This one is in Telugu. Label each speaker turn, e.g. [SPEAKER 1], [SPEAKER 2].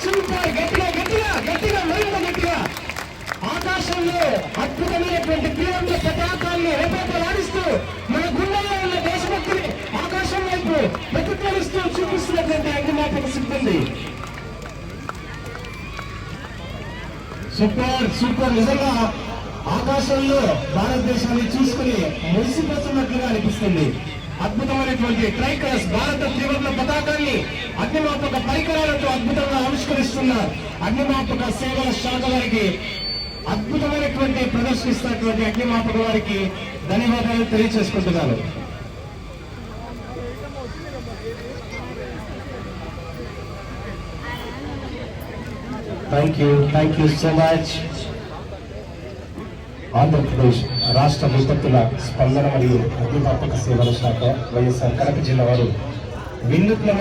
[SPEAKER 1] సూపర్ గట్టిగా గట్టిగా గట్టిగా మరింత గట్టిగా ఆకాశంలో అద్భుతమైనటువంటి త్రివర్ణ పతాకాన్ని రెపరెపలాడిస్తూ మన గుండెల్లో ఉన్న దేశభక్తిని ఆకాశం వైపు ప్రతిఫలిస్తూ చూపిస్తున్నటువంటి అగ్నిమాపక సిబ్బంది. Super super. నిజంగా ఆకాశంలో భారతదేశాన్ని చూసుకుని మురిసిపోతున్నట్లుగా అనిపిస్తుంది. అద్భుతమైనటువంటి ట్రైకర్స్ భారత త్రివర్ణ పతాకాన్ని అగ్నిమాపక పరికరాలతో అద్భుతంగా ఆవిష్కరిస్తున్న అగ్నిమాపక సేవల శాఖ వారికి, అద్భుతమైనటువంటి ప్రదర్శిస్తున్నటువంటి అగ్నిమాపక వారికి ధన్యవాదాలు తెలియజేసుకుంటున్నాను. Thank you so much. Andhra Pradesh రాష్ట్ర విపత్తుల స్పందన మరియు అగ్నిమాపక సేవల శాఖ వైఎస్ఆర్ కడప జిల్లా వారు వినూత్న